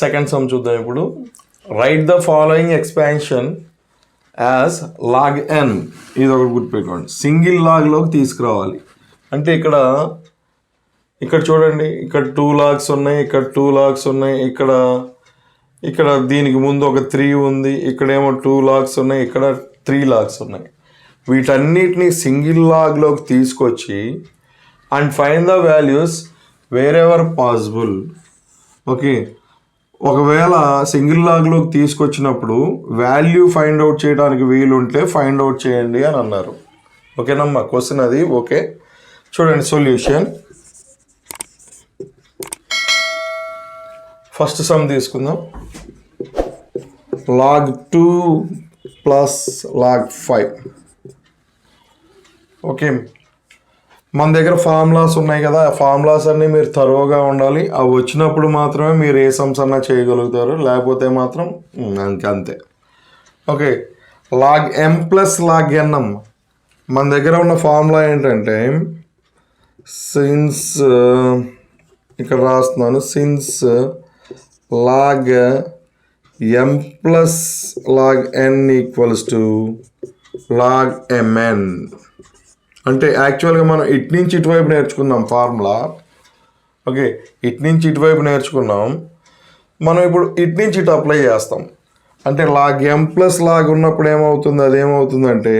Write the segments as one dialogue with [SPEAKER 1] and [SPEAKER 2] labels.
[SPEAKER 1] Second sum చూద్దాం ఇప్పుడు. Write the following expansion as log n. ఇది ఒకటి గుర్తుపెట్టుకోండి, సింగిల్ లాగ్లోకి తీసుకురావాలి. అంటే ఇక్కడ చూడండి, ఇక్కడ 2 లాగ్స్ ఉన్నాయి, ఇక్కడ 2 లాగ్స్ ఉన్నాయి, ఇక్కడ దీనికి ముందు ఒక 3 ఉంది, ఇక్కడేమో 2 లాగ్స్ ఉన్నాయి, ఇక్కడ 3 లాగ్స్ ఉన్నాయి. వీటన్నిటిని సింగిల్ లాగ్లోకి తీసుకొచ్చి and find the values wear ever possible. Okay, ఒకవేళ సింగిల్ లాగ్లోకి తీసుకొచ్చినప్పుడు వాల్యూ ఫైండ్ అవుట్ చేయడానికి వీలుంటే ఫైండ్ అవుట్ చేయండి అని అన్నారు. ఓకేనమ్మా, క్వశ్చన్ అది. ఓకే, చూడండి సొల్యూషన్. ఫస్ట్ సమ్ తీసుకుందాం. log 2 plus log 5. ఓకే, మన దగ్గర ఫార్ములాస్ ఉన్నాయి కదా, ఆ ఫార్ములాస్ అన్నీ మీరు థరోగా ఉండాలి. అవి వచ్చినప్పుడు మాత్రమే మీరు ఏ సమ్స్ అన్నా చేయగలుగుతారు, లేకపోతే మాత్రం అంతే. Okay, log m plus log n అమ్మ. మన దగ్గర ఉన్న ఫార్ములా ఏంటంటే సిన్స్, ఇక్కడ రాస్తున్నాను, since log m plus log n equals to log mn. అంటే యాక్చువల్గా మనం ఇటు నుంచి ఇటువైపు నేర్చుకున్నాం ఫార్ములా. ఓకే, ఇటు నుంచి ఇటువైపు నేర్చుకున్నాం, మనం ఇప్పుడు ఇటు నుంచి ఇటు అప్లై చేస్తాం. అంటే లాగ్ m ప్లస్ లాగ్ ఉన్నప్పుడు ఏమవుతుంది, అదేమవుతుందంటే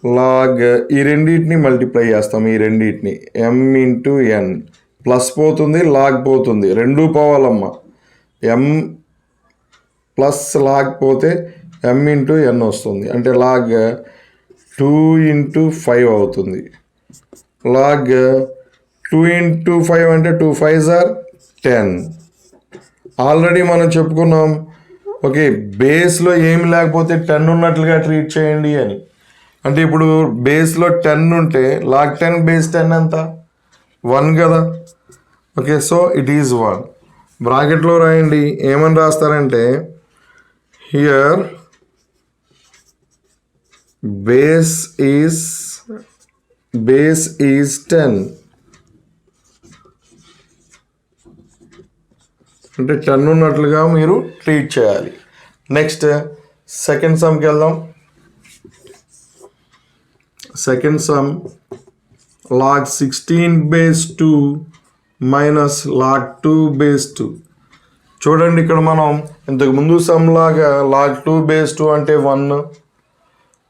[SPEAKER 1] లాగ్ ఈ రెండింటిని మల్టిప్లై చేస్తాం, ఈ రెండింటిని m ఇంటూ n. ప్లస్ పోతుంది, లాగ్ పోతుంది, రెండూ పోవాలమ్మ. m ప్లస్ లాగ్ పోతే m ఇంటూ n వస్తుంది, అంటే లాగ్ 2 ఇంటూ 5 అవుతుంది. లాగ్ 2 ఇంటూ 5 అంటే 2 5s are 10. ఆల్రెడీ మనం చెప్పుకున్నాం. ఓకే, బేస్లో ఏమి లేకపోతే 10 ఉన్నట్లుగా ట్రీట్ చేయండి అని. అంటే ఇప్పుడు బేస్లో 10 ఉంటే లాగ్ 10 బేస్ 10 ఎంత, 1 కదా. Okay, so it is 1. బ్రాకెట్లో రాయండి. ఏమని రాస్తారంటే హియర్ base is 10. అంటే 10 ఉన్నట్లుగా మీరు ట్రీట్ చేయాలి. నెక్స్ట్ సెకండ్ సమ్కి వెళ్దాం. Second some log 16 base 2 minus log 2 base 2. చూడండి, ఇక్కడ మనం ఇంతకు ముందు సమ్ లాగా log 2 base 2 అంటే 1.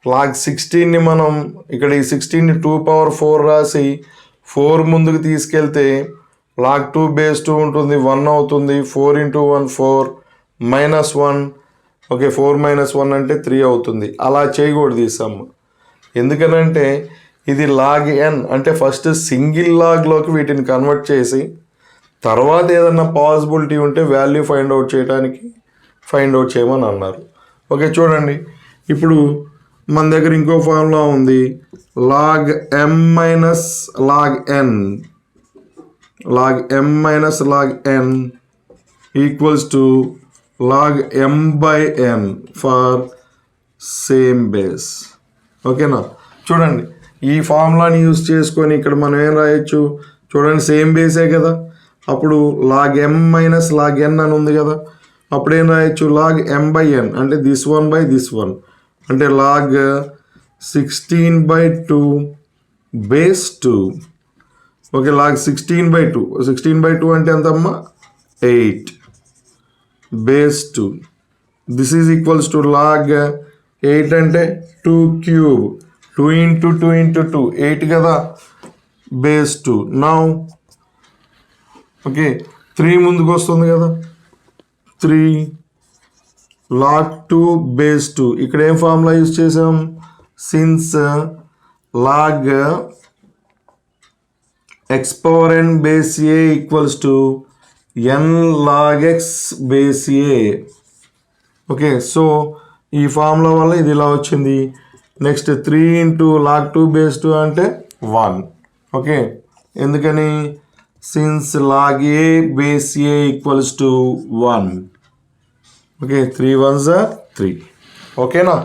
[SPEAKER 1] లాగ్ 16ని మనం ఇక్కడ ఈ 16ని 2 power 4 రాసి 4 ముందుకు తీసుకెళ్తే లాగ్ 2 బేస్ 2 ఉంటుంది, 1 అవుతుంది. 4 ఇంటూ 1 4 మైనస్ 1. ఓకే, 4 మైనస్ 1 అంటే 3 అవుతుంది. అలా చేయకూడదు ఈ సమ్. ఎందుకనంటే ఇది లాగ్ n, అంటే ఫస్ట్ సింగిల్ లాగ్లోకి వీటిని కన్వర్ట్ చేసి తర్వాత ఏదన్నా పాసిబిలిటీ ఉంటే వాల్యూ ఫైండ్ అవుట్ చేయమని అన్నారు. ఓకే, చూడండి, ఇప్పుడు మన దగ్గర ఇంకో ఫార్ములా ఉంది. Log m minus log n, log m minus log n equals to log m by n for same base. ఓకేనా, చూడండి, ఈ ఫార్ములాని యూజ్ చేసుకొని ఇక్కడ మనం ఏం రాయొచ్చు, చూడండి, సేమ్ బేసే కదా. అప్పుడు log m minus log n అని ఉంది కదా, అప్పుడేం రాయొచ్చు, లాగ్ m బై n అంటే దిస్ 1 బై దిస్ 1, అంటే log 16 by 2 base 2. Okay, log 16 by 2, 16 by 2 అంటే ఎంతమ్మా, 8 base 2. This is equals to log 8 అంటే 2 క్యూబ్, 2 ఇంటూ 2 ఇంటూ 2 8 కదా, బేస్ 2. నౌ ఓకే, 3 ముందుకు వస్తుంది కదా, 3 లాగ్ 2 బేస్ 2. ఇక్కడ ఏం ఫార్ములా యూజ్ చేసాం, since log x power n base a equals to n log x base a. Okay, so ఈ formula వల్ల ఇది ఇలా వచ్చింది. నెక్స్ట్ 3 ఇంటూ లాగ్ 2 బేస్ 2 అంటే 1. ఓకే, ఎందుకని, since log a base a equals to 1. Okay, 3 1s are 3. ఓకేనా.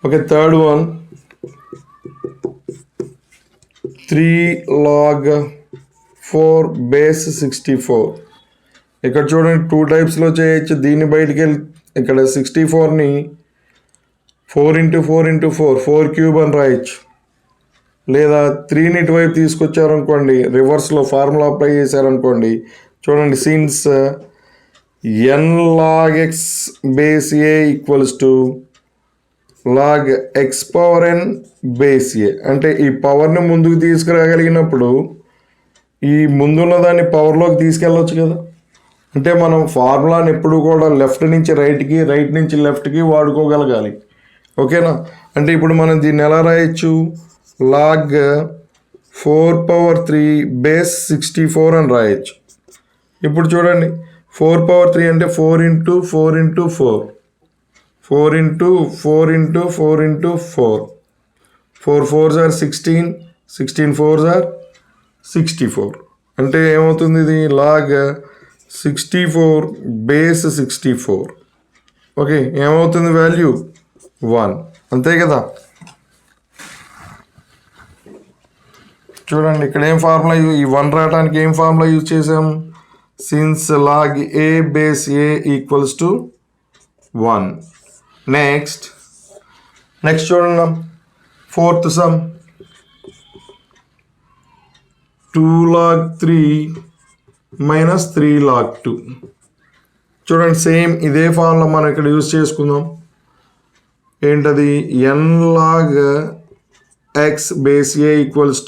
[SPEAKER 1] Okay, third one 3 log 4 base 64. ఇక్కడ చూడండి 2 టైప్స్లో చేయొచ్చు. దీన్ని బయటికి వెళ్ళి ఇక్కడ 64ని 4 క్యూబ్ అని రాయొచ్చు. లేదా 3ని ఇటువైపు తీసుకొచ్చారనుకోండి, రివర్స్లో ఫార్ములా అప్లై చేశారనుకోండి. చూడండి, since n log x base A equals to log X power n base a. అంటే ఈ పవర్ని ముందుకు తీసుకురాగలిగినప్పుడు ఈ ముందున్న దాన్ని పవర్లోకి తీసుకెళ్ళవచ్చు కదా. అంటే మనం ఫార్ములాని ఎప్పుడు కూడా లెఫ్ట్ నుంచి రైట్కి, రైట్ నుంచి లెఫ్ట్కి వాడుకోగలగాలి. ఓకేనా? అంటే ఇప్పుడు మనం దీన్ని ఎలా రాయొచ్చు? లాగ్ 4³ బేస్ 64 అని రాయొచ్చు. ఇప్పుడు చూడండి, 4³ అంటే 4 × 4 × 4 4 × 4 × 4 × 4 4 4s are 16 16 4s are 64. అంటే ఏమవుతుంది? ఇది లాగ్ 64 బేస్ 64. ఓకే, ఏమవుతుంది వాల్యూ? 1. అంతే కదా. చూడండి, ఇక్కడ ఏం ఫార్ములా, ఈ 1 రావడానికి ఏం ఫార్ములా యూజ్ చేసాం? Since log A base A equals to 1. Next చూడండి, 4th some 2 log 3 minus 3 log 2. చూడండి, సేమ్ ఇదే ఫార్ములా మనం ఇక్కడ యూజ్ చేసుకుందాం. ఏంటది? N log x base A equals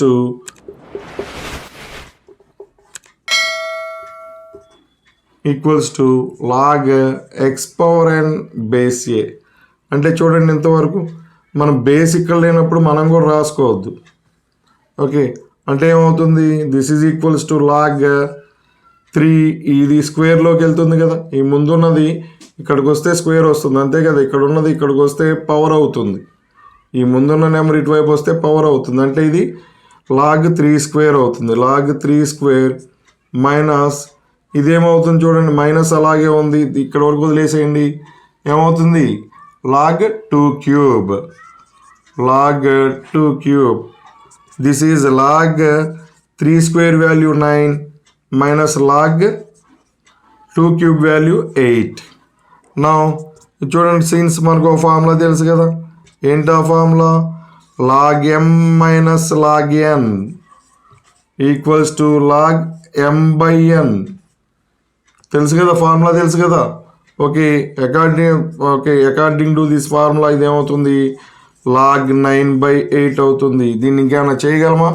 [SPEAKER 1] to log X power n base a. అంటే చూడండి, ఇంతవరకు మనం బేస్ ఇక్కడ లేనప్పుడు మనం కూడా రాసుకోవద్దు. ఓకే, అంటే ఏమవుతుంది? This is equals to log 3. ఇది స్క్వేర్లోకి వెళ్తుంది కదా. ఈ ముందున్నది ఇక్కడికి వస్తే స్క్వేర్ వస్తుంది, అంతే కదా. ఇక్కడ ఉన్నది ఇక్కడికి వస్తే పవర్ అవుతుంది. ఈ ముందున్న నెంబర్ ఇటువైపు వస్తే పవర్ అవుతుంది. అంటే ఇది లాగ్ 3² అవుతుంది. లాగ్ 3² మైనస్ ఇదేమవుతుంది? చూడండి, మైనస్ అలాగే ఉంది, ఇక్కడ వరకు వదిలేసేయండి. ఏమవుతుంది? Log 2³ log 2³ this is log 3² value 9 minus log 2³ value 8. నా చూడండి, సిన్స్ మనకు ఒక ఫార్ములా తెలుసు కదా. ఏంటి ఆ formula? Log m minus log n equals to log m/n. తెలుసు కదా, ఫార్ములా తెలుసు కదా. Okay, according to this formula ఇదేమవుతుంది? లాగ్ 9/8 అవుతుంది. దీన్ని ఇంకేమైనా చేయగలమా?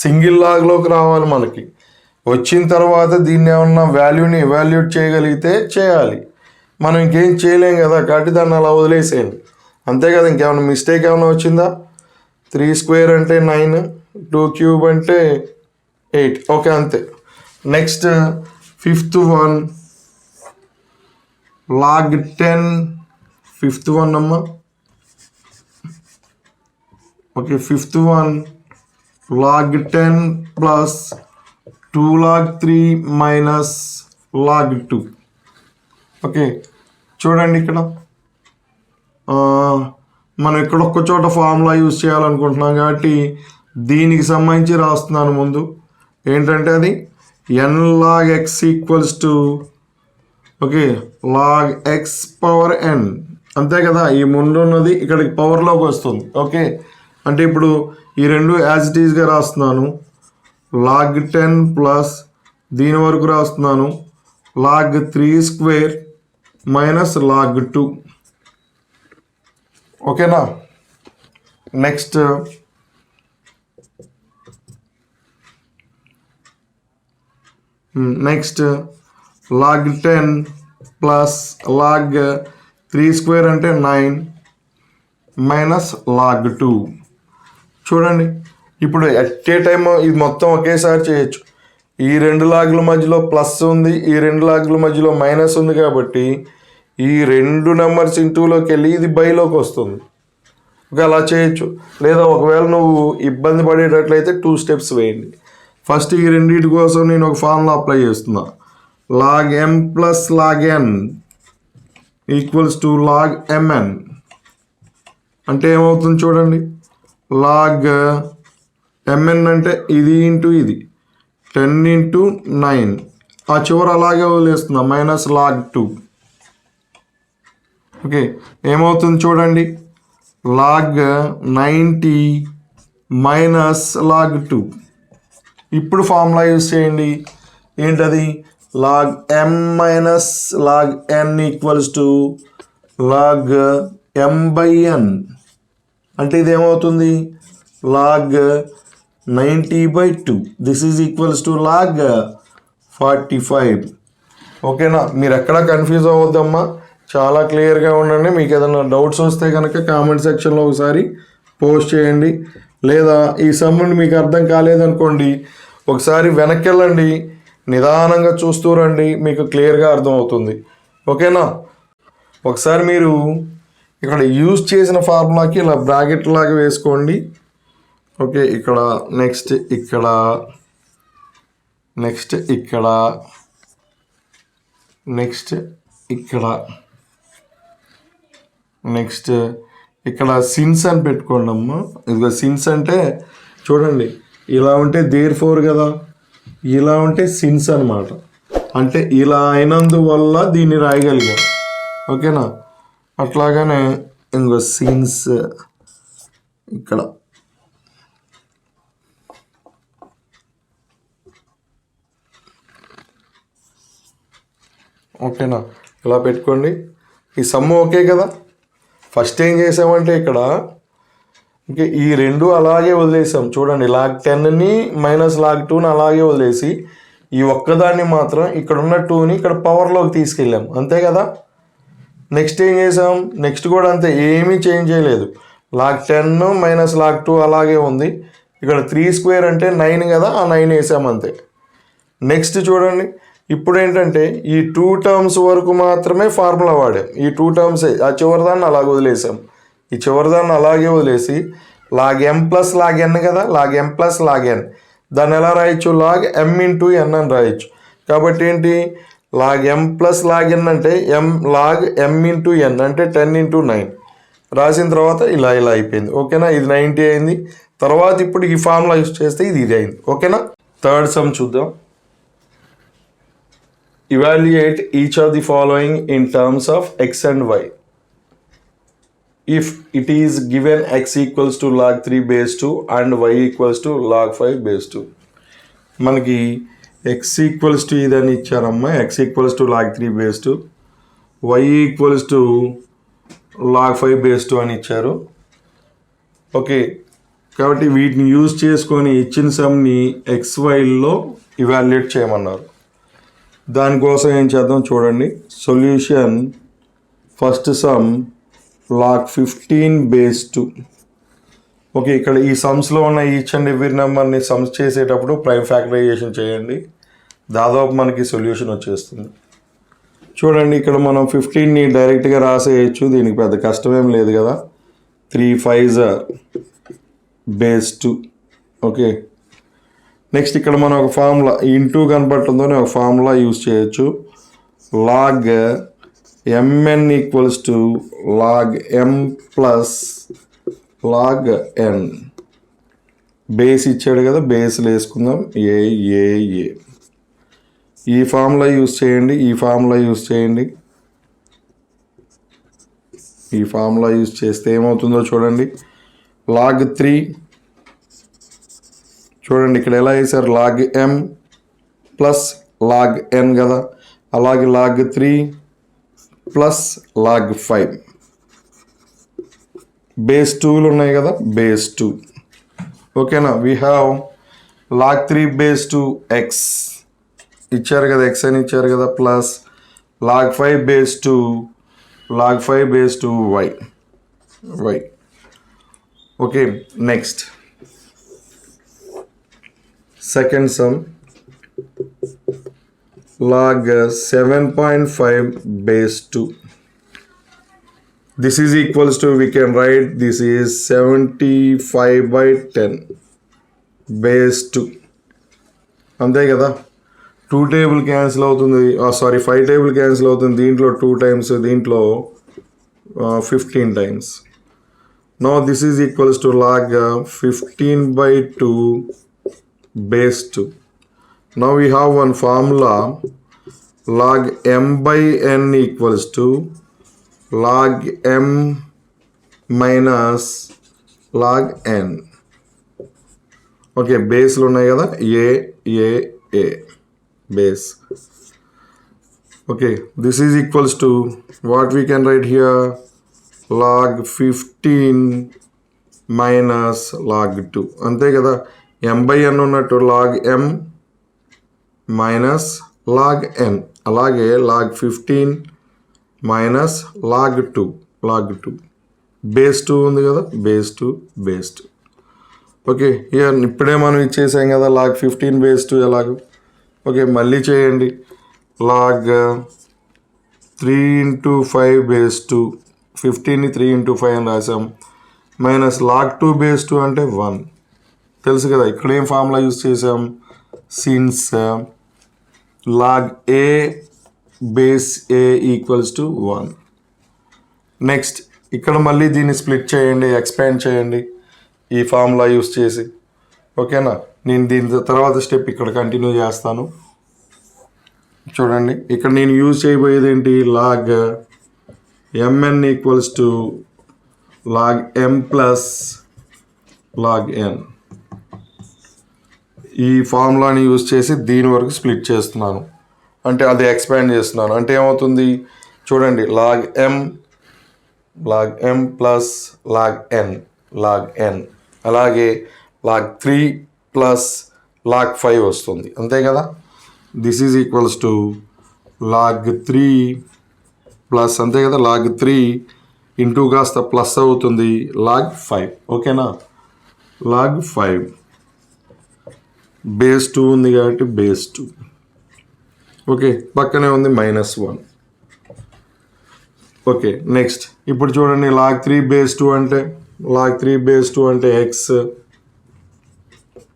[SPEAKER 1] సింగిల్ లాగ్లోకి రావాలి మనకి. వచ్చిన తర్వాత దీన్ని ఏమన్నా వాల్యూని ఎవాల్యూట్ చేయగలిగితే చేయాలి. మనం ఇంకేం చేయలేం కదా, కాబట్టి దాన్ని అలా వదిలేసేయండి, అంతే కదా. ఇంకేమైనా మిస్టేక్ ఏమైనా వచ్చిందా? 3² అంటే 9, 2³ అంటే 8. ఓకే, అంతే. Next 5th one log 10 5th one అమ్మా. Okay, 5th one log 10 plus 2 log 3 minus log 2. Okay, చూడండి, ఇక్కడ మనం ఇక్కడ ఒక్క చోట ఫార్ములా యూజ్ చేయాలనుకుంటున్నాం కాబట్టి దీనికి సంబంధించి రాస్తున్నాను ముందు. ఏంటంటే అది n log x equals to log X power n, అంతే కదా. ఈ ముందు ఉన్నది ఇక్కడికి పవర్లోకి వస్తుంది. ఓకే, అంటే ఇప్పుడు ఈ రెండు యాజ్ ఇట్ ఈజ్గా రాస్తున్నాను. లాగ్ 10 ప్లస్ దీని వరకు రాస్తున్నాను లాగ్ 3² మైనస్ లాగ్ 2. ఓకేనా. నెక్స్ట్ లాగ్ 10 ప్లస్ లాగ్ 3² అంటే 9 మైనస్ లాగ్ 2. చూడండి, ఇప్పుడు ఎట్ ఏ టైమ్ ఇది మొత్తం ఒకేసారి చేయొచ్చు. ఈ 2 లాగ్ల మధ్యలో ప్లస్ ఉంది, ఈ 2 లాగ్ల మధ్యలో మైనస్ ఉంది, కాబట్టి ఈ 2 నెంబర్స్ ఇంటూలోకి వెళ్ళి ఇది బైలోకి వస్తుంది. ఓకే, అలా చేయొచ్చు. లేదా ఒకవేళ నువ్వు ఇబ్బంది పడేటట్లయితే 2 స్టెప్స్ వేయండి. ఫస్ట్ ఈ రెండింటి కోసం నేను ఒక ఫార్ములా అప్లై చేస్తున్నా. Log m plus log n equals to log mn. అంటే ఏమవుతుంది చూడండి, లాగ్ mn అంటే ఇది ఇంటూ ఇది 10 × 9 ఆ చివర అలాగే వదిలేస్తున్నాం మైనస్ లాగ్ 2. ఓకే, ఏమవుతుంది చూడండి, లాగ్ 90 మైనస్ లాగ్ 2. ఇప్పుడు ఫార్ములా యూజ్ చేయండి, ఏంటది, log m minus log n equals to log m by n. అంటే ఇది ఏమవుతుంది, log 90/2. This is equals to log 45. ఓకేనా, మీరు ఎక్కడ కన్ఫ్యూజ్ అవ్వద్దమ్మా, చాలా క్లియర్గా ఉండండి. మీకు ఏదైనా డౌట్స్ వస్తే కనుక కామెంట్ సెక్షన్లో ఒకసారి పోస్ట్ చేయండి, లేదా ఈ సమ్ముని మీకు అర్థం కాలేదనుకోండి ఒకసారి వెనక్కి వెళ్ళండి, నిదానంగా చూస్తూ రండి, మీకు క్లియర్గా అర్థమవుతుంది. ఓకేనా, ఒకసారి మీరు ఇక్కడ యూజ్ చేసిన ఫార్ములాకి ఇలా బ్రాకెట్ లాగా వేసుకోండి. ఓకే, ఇక్కడ నెక్స్ట్ ఇక్కడ నెక్స్ట్ ఇక్కడ నెక్స్ట్ ఇక్కడ నెక్స్ట్ ఇక్కడ సిన్స్ అని పెట్టుకోండి అమ్మ. ఇదిగో సిన్స్ అంటే చూడండి, ఇలా ఉంటే దేర్ ఫోర్ కదా, ఇలా ఉంటే సిన్స్ అనమాట. అంటే ఇలా అయినందువల్ల దీన్ని రాయగలిగాం. ఓకేనా, అట్లాగానే ఇంకో సిన్స్ ఇక్కడ ఓకేనా, ఇలా పెట్టుకోండి. ఈ సమ్ము ఓకే కదా. ఫస్ట్ ఏం చేసామంటే ఇక్కడ ఇంకా ఈ రెండు అలాగే వదిలేసాం చూడండి, లాగ్ 10ని మైనస్ లాగ్ 2ని అలాగే వదిలేసి ఈ ఒక్కదాన్ని మాత్రం ఇక్కడ ఉన్న 2ని ఇక్కడ పవర్లోకి తీసుకెళ్ళాం, అంతే కదా. నెక్స్ట్ ఏం చేసాం, నెక్స్ట్ కూడా అంతే, ఏమీ చేంజ్ చేయలేదు. లాగ్ 10 మైనస్ లాగ్ 2 అలాగే ఉంది. ఇక్కడ 3² అంటే 9 కదా, ఆ 9 వేసాం అంతే. నెక్స్ట్ చూడండి, ఇప్పుడు ఏంటంటే ఈ 2 టర్మ్స్ వరకు మాత్రమే ఫార్ములా వాడాం. ఈ 2 టర్మ్సే, ఆ చివరిదాన్ని అలాగే వదిలేసాం. ఈ చివరిదాన్ని అలాగే వదిలేసి log m plus log n కదా, log m plus log n, దాన్ని ఎలా రాయొచ్చు, లాగ్ m ఇంటూ n అని రాయొచ్చు. కాబట్టి ఏంటి, log m plus log n అంటే లాగ్ m ఇంటూ n అంటే 10 ఇంటూ 9 రాసిన తర్వాత ఇలా ఇలా అయిపోయింది. ఓకేనా, ఇది 90 అయింది. తర్వాత ఇప్పుడు ఈ ఫార్ములా యూస్ చేస్తే ఇది అయింది. ఓకేనా, థర్డ్ సమ్ చూద్దాం. Evaluate each of the following in terms of x and y. If it is given x equals to log 3 base 2 and y equals to log 5 base 2. మనకి x ఈక్వల్స్ టు ఇదని ఇచ్చారమ్మా, x equals to log 3 base 2, y equals to log 5 base 2 అని ఇచ్చారు. Okay, కాబట్టి వీటిని use చేసుకొని ఇచ్చిన సమ్ని XYలో evaluate చేయమన్నారు. దానికోసం ఏం చేద్దాం చూడండి, solution first some log 15 base 2. Okay, ఇక్కడ ఈ సమ్స్లో ఉన్న ఈచ్ అండ్ ఎవ్రీ నెంబర్ని సమ్స్ చేసేటప్పుడు ప్రైమ్ ఫ్యాక్టరైజేషన్ చేయండి, దాదాపు మనకి సొల్యూషన్ వచ్చేస్తుంది. చూడండి, ఇక్కడ మనం 15ని డైరెక్ట్గా రాసేయచ్చు, దీనికి పెద్ద కష్టమేం లేదు కదా. 3 5s base 2. ఓకే, నెక్స్ట్ ఇక్కడ మనం ఒక ఫార్ములా ఇంటూ కనపడుతుందని ఒక ఫార్ములా యూజ్ చేయొచ్చు. Log mn equals to log m plus log n. Base ఇచ్చాడు కదా, బేస్లో వేసుకుందాం ఏ. ఈ ఫార్ములా యూజ్ చేయండి, ఈ ఫార్ములా యూజ్ చేయండి. ఈ ఫార్ములా యూజ్ చేస్తే ఏమవుతుందో చూడండి, లాగ్ 3 చూడండి ఇక్కడ ఎలా వేసారు, log m plus log n కదా, అలాగే లాగ్ 3 ప్లస్ లాగ్ 5 బేస్ 2లు ఉన్నాయి కదా, బేస్ 2. ఓకేనా, we have log 3 base 2 x ఇచ్చారు కదా, x అని ఇచ్చారు కదా, plus log 5 base 2 log 5 base 2 y. Okay, next second sum, log 7.5 base 2. This is equals to, we can write this is 75/10 base 2. అంతే కదా, 2 టేబుల్ క్యాన్సిల్ అవుతుంది, 5 table cancel అవుతుంది, దీంట్లో 2 టైమ్స్, దీంట్లో 15 times. Now this is equals to log 15/2 base 2. Now we have one formula, log m by n equals to log m minus log n. Okay, బేస్లు ఉన్నాయి కదా, a base. Okay, this is equals to what we can write here log 15 minus log 2. అంతే కదా, m by n ఉన్నట్టు log m minus log n. అలాగే log 15 minus log 2 base 2 ఉంది కదా, base 2. Okay, year ఇప్పుడే మనం ఇచ్చేసాం కదా log 15 బేస్ 2 ఎలాగో. ఓకే, మళ్ళీ చేయండి. log 3 into 5 బేస్ 2, 15ని 3 into 5 అని రాసాం, మైనస్ log 2 బేస్ 2 అంటే 1. తెలుసు కదా, ఇక్కడ ఏం ఫార్ములా యూజ్ చేసాం, since log a base a equals to 1. Next ఇక్కడ మళ్ళీ దీన్ని స్ప్లిట్ చేయండి, ఎక్స్పాండ్ చేయండి ఈ ఫార్ములా యూజ్ చేసి. ఓకేనా, నేను దీని తర్వాత స్టెప్ ఇక్కడ కంటిన్యూ చేస్తాను. చూడండి, ఇక్కడ నేను యూజ్ చేయబోయేది ఏంటి, log mn equals to log m plus log n. ఈ ఫార్ములాని యూజ్ చేసి దీని వరకు స్ప్లిట్ చేస్తున్నాను, అంటే అది ఎక్స్పాండ్ చేస్తున్నాను. అంటే ఏమవుతుంది చూడండి, log m plus log n, అలాగే log 3 ప్లస్ log 5 వస్తుంది. అంతే కదా, this is equals to log 3 plus, అంతే కదా, log 3 ఇంటూ కాస్త ప్లస్ అవుతుంది log 5. ఓకేనా, log 5 బేస్ 2 ఉంది కాబట్టి బేస్ 2. ఓకే, పక్కనే ఉంది -1. ఓకే, నెక్స్ట్ ఇప్పుడు చూడండి, log 3 బేస్ 2 అంటే x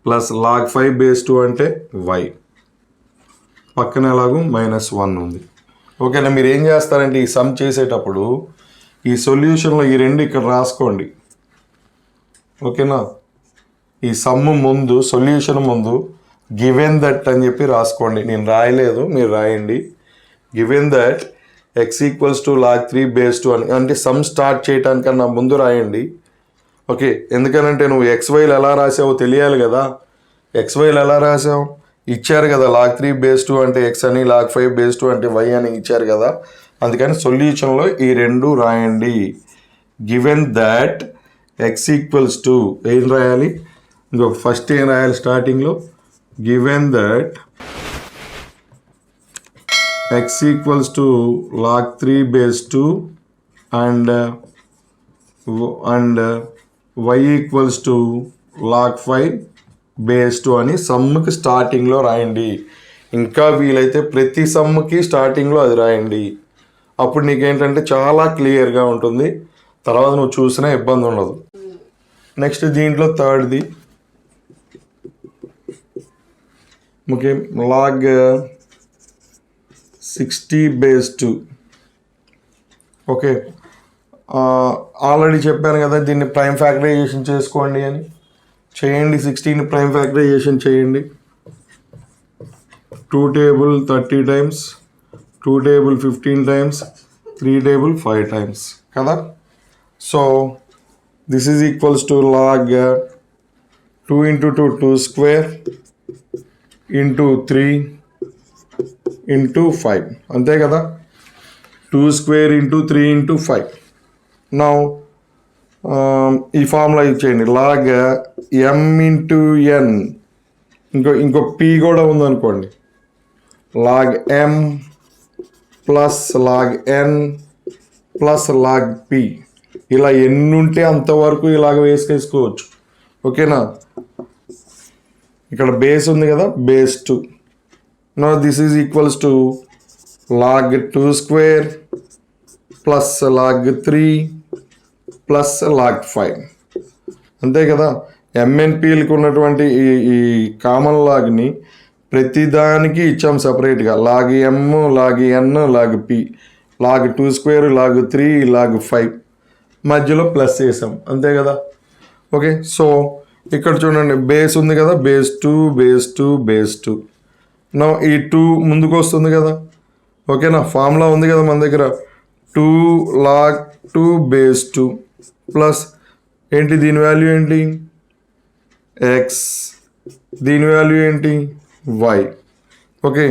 [SPEAKER 1] ప్లస్ log 5 బేస్ 2 అంటే y. పక్కన ఎలాగూ -1 ఉంది. ఓకేనా, మీరు ఏం చేస్తారంటే ఈ సమ్ చేసేటప్పుడు ఈ సొల్యూషన్లో ఈ రెండు ఇక్కడ రాసుకోండి. ఓకేనా, ఈ సమ్ ముందు, సొల్యూషన్ ముందు గివెన్ దట్ అని చెప్పి రాసుకోండి. నేను రాయలేదు, మీరు రాయండి. Given that x equals to log 3 base 2 అని, అంటే సమ్ స్టార్ట్ చేయడానికన్నా ముందు రాయండి. ఓకే, ఎందుకనంటే నువ్వు XYలు ఎలా రాసావో తెలియాలి కదా. XYలు ఎలా రాసావు, ఇచ్చారు కదా, log 3 బేస్ 2 అంటే x అని, log 5 బేస్ 2 అంటే y అని ఇచ్చారు కదా. అందుకని సొల్యూషన్లో ఈ రెండు రాయండి. Given that x equals to, ఏం రాయాలి, ఇంకొక ఫస్ట్ ఏం రాయాలి స్టార్టింగ్లో, given that x equals to log 3 base 2 and y equals to log 5 base 2 అని సమ్కి స్టార్టింగ్లో రాయండి. ఇంకా వీలైతే ప్రతి సమ్కి స్టార్టింగ్లో అది రాయండి. అప్పుడు నీకేంటంటే చాలా క్లియర్గా ఉంటుంది, తర్వాత నువ్వు చూసినా ఇబ్బంది ఉండదు. నెక్స్ట్ దీంట్లో థర్డ్ది, okay, log 60 base 2. Okay, already చెప్పాను కదా దీన్ని ప్రైమ్ ఫ్యాక్టరైజేషన్ చేసుకోండి అని. చేయండి, 16ని ప్రైమ్ ఫ్యాక్టరైజేషన్ చేయండి. 2 table 30 times, 2 table 15 times, 3 table 5 times కదా. So this is equals to log 2 into 2 2 square into 3 into 5. అంతే కదా, 2 స్క్వేర్ into 3 into 5. నౌ ఈ ఫార్ములా యూజ్ చేయండి, log m into n, ఇంకో p కూడా ఉందనుకోండి, log m plus log n plus log p. ఇలా ఎన్ని ఉంటే అంతవరకు ఇలాగ వేసుకోవచ్చు. ఓకేనా, ఇక్కడ బేస్ ఉంది కదా, base 2. No this is equals to log 2 square plus log 3 plus log 5. అంతే కదా, ఎంఎన్పిఎల్కి ఉన్నటువంటి ఈ కామన్ లాగ్ని ప్రతిదానికి ఇచ్చాం సపరేట్గా, log m, log n, log p, log 2 square, log 3, log 5 మధ్యలో ప్లస్ చేసాం. అంతే కదా. ఓకే, సో ఇక్కడ చూడండి, బేస్ ఉంది కదా, బేస్ 2 బేస్ 2 బేస్ 2. నో ఈ 2 ముందుకు వస్తుంది కదా, ఓకేనా, ఫార్ములా ఉంది కదా మన దగ్గర 2 log 2 base 2 ప్లస్ ఏంటి దీని వాల్యూ ఏంటి ఎక్స్, దీని వాల్యూ ఏంటి వై. ఓకే,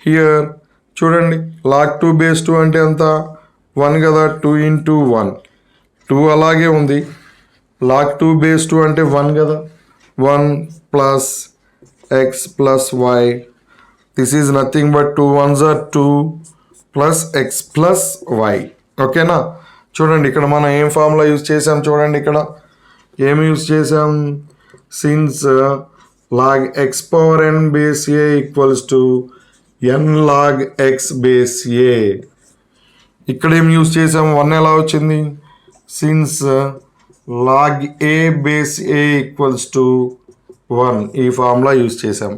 [SPEAKER 1] హియర్ చూడండి log 2 base 2 అంటే ఎంత 1 కదా, 2 into 1 2 అలాగే ఉంది. log 2 base 2 అంటే 1 కదా, 1 plus X plus Y. This is nothing but 2 1s are 2 plus X plus Y. ఓకేనా, చూడండి ఇక్కడ మనం ఏం ఫార్ములా యూజ్ చేసాం, చూడండి ఇక్కడ ఏమి యూజ్ చేసాం, since log X power n base A equals to N log x base a. ఇక్కడ ఏం యూజ్ చేసాం, 1 ఎలా వచ్చింది, since log A base A equals to 1 ఈ ఫార్ములా యూజ్ చేసాం.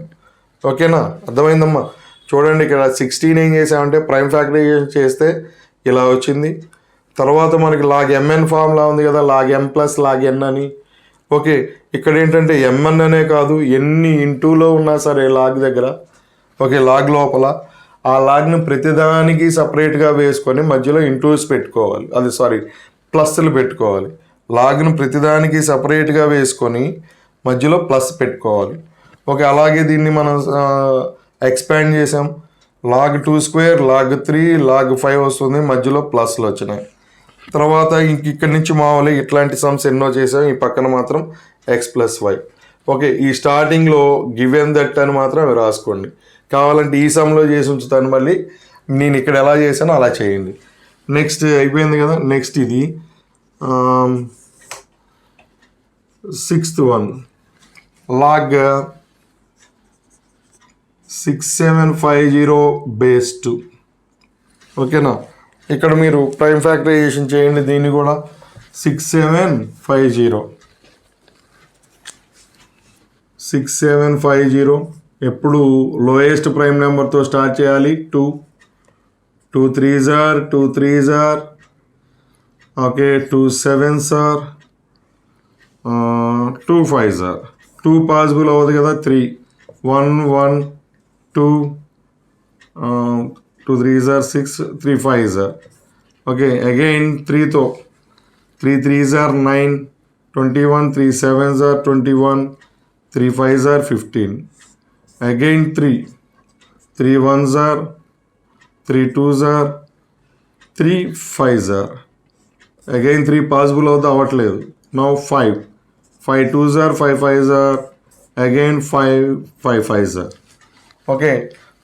[SPEAKER 1] ఓకేనా, అర్థమైందమ్మా. చూడండి ఇక్కడ 16 ఏం చేసామంటే ప్రైమ్ ఫ్యాక్టరైజేషన్ చేస్తే ఇలా వచ్చింది. తర్వాత మనకి లాగ్ ఎంఎన్ ఫార్ములా ఉంది కదా, లాగ్ ఎం ప్లస్ లాగ్ ఎన్ అని. ఓకే, ఇక్కడ ఏంటంటే ఎంఎన్ అనే కాదు, ఎన్ని ఇంటూలో ఉన్నా సరే లాగ్ దగ్గర, ఓకే లాగ్ లోపల ఆ లాగ్ను ప్రతిదానికి సపరేట్గా వేసుకొని మధ్యలో ఇంటూస్ పెట్టుకోవాలి, అది సారీ ప్లస్లు పెట్టుకోవాలి. లాగ్ను ప్రతిదానికి సపరేట్గా వేసుకొని మధ్యలో ప్లస్ పెట్టుకోవాలి. ఓకే, అలాగే దీన్ని మనం ఎక్స్పాండ్ చేసాం, లాగ్ 2 స్క్వేర్ లాగ్ 3 లాగ్ 5 వస్తుంది, మధ్యలో ప్లస్లు వచ్చినాయి. తర్వాత ఇక్కడి నుంచి మామూలు ఇట్లాంటి సమ్స్ ఎన్నో చేసాం, ఈ పక్కన మాత్రం ఎక్స్ ప్లస్ వై. ఓకే, ఈ స్టార్టింగ్లో గివెన్ దట్ అని మాత్రం రాసుకోండి, కావాలంటే ఈ సమ్లో చేసి ఉంచుతాను, మళ్ళీ నేను ఇక్కడ ఎలా చేశానో అలా చేయండి. నెక్స్ట్ అయిపోయింది కదా, నెక్స్ట్ ఇది 6th one log 6750 base 2. ఓకేనా, ఇక్కడ మీరు ప్రైమ్ ఫ్యాక్టరైజేషన్ చేయండి, దీన్ని కూడా 6750 ఎప్పుడు లోయెస్ట్ ప్రైమ్ నెంబర్తో స్టార్ట్ చేయాలి, 2 3s are 2 3s are okay, 2 7s are 2 5s are 2 possible అవ్వదు కదా, 3 1 1 2 2 3s are 6 3 5s are okay, again 3తో 3 3s are 9 21 3 7s are 21 3 5s are 15 again 3 3 1s are 3 2s are 3 5s are again 3 possible అవుతా అవ్వట్లేదు. Now 5 2s are 5 5s are again 5 5s are okay.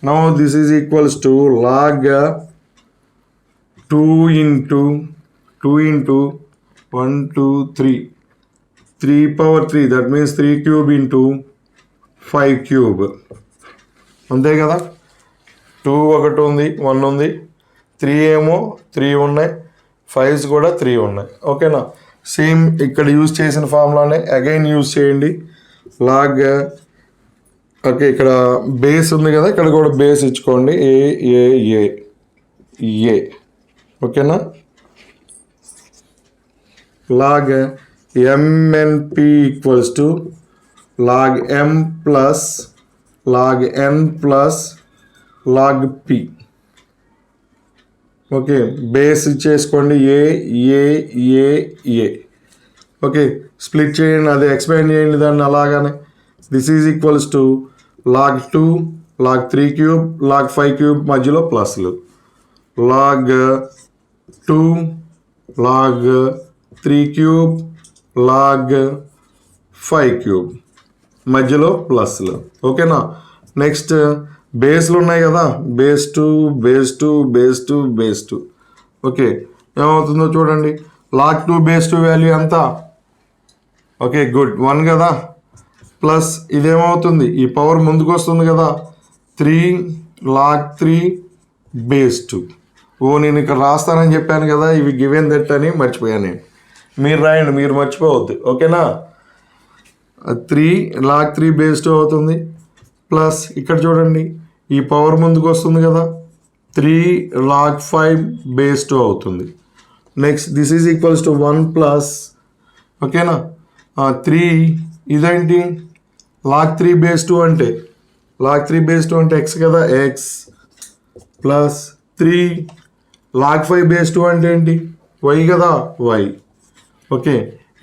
[SPEAKER 1] Now this is equals to log 2 into 1 2 3 power 3, that means 3 cube into 5 cube అంతే కదా. 2 ఒకటి ఉంది, 1 ఉంది, 3 ఏమో 3 ఉన్నాయి, 5s కూడా 3 ఉన్నాయి. ఓకేనా, సేమ్ ఇక్కడ యూజ్ చేసిన ఫార్ములానే అగైన్ యూజ్ చేయండి. లాగ్ ఓకే, ఇక్కడ బేస్ ఉంది కదా, ఇక్కడ కూడా బేస్ ఇచ్చుకోండి, ఏ ఏ ఏ ఏ. ఓకేనా, log m n p equals to log m plus log n plus log p. Okay, base ఇచ్చేసుకోండి, a a a a. Okay, split చేయండి, అది ఎక్స్పాండ్ చేయండి దాన్ని అలాగానే. This is equals to log 2 log 3 cube log 5 cube మధ్యలో ప్లస్లు, log 2 log 3 cube log 5 cube మధ్యలో ప్లస్లు. ఓకేనా, నెక్స్ట్ బేస్లు ఉన్నాయి కదా, base 2 base 2 base 2 base 2. Okay, ఏమవుతుందో చూడండి, లాగ్ 2 బేస్ 2 వాల్యూ ఎంత, ఓకే గుడ్ 1 కదా, ప్లస్ ఇదేమవుతుంది, ఈ పవర్ ముందుకు వస్తుంది కదా, 3 లాగ్ 3 బేస్ 2. నేను ఇక్కడ రాస్తానని చెప్పాను కదా, ఇవి గివెన్ దట్ అని మర్చిపోయాను నేను, మీరు రాయండి, మీరు మర్చిపోవద్దు. ఓకేనా, 3 లాగ్ 3 బేస్ 2 అవుతుంది, ప్లస్ ఇక్కడ చూడండి ఈ పవర్ ముందుకు వస్తుంది కదా, 3 లాగ్ 5 బేస్ 2 అవుతుంది. Next this is equals to 1 plus ఓకేనా 3, ఇదేంటి లాగ్ 3 బేస్ 2 అంటే, లాగ్ 3 బేస్ 2 అంటే ఎక్స్ కదా, ఎక్స్ ప్లస్ 3 log 5 base 2 అంటే ఏంటి y కదా y. ఓకే,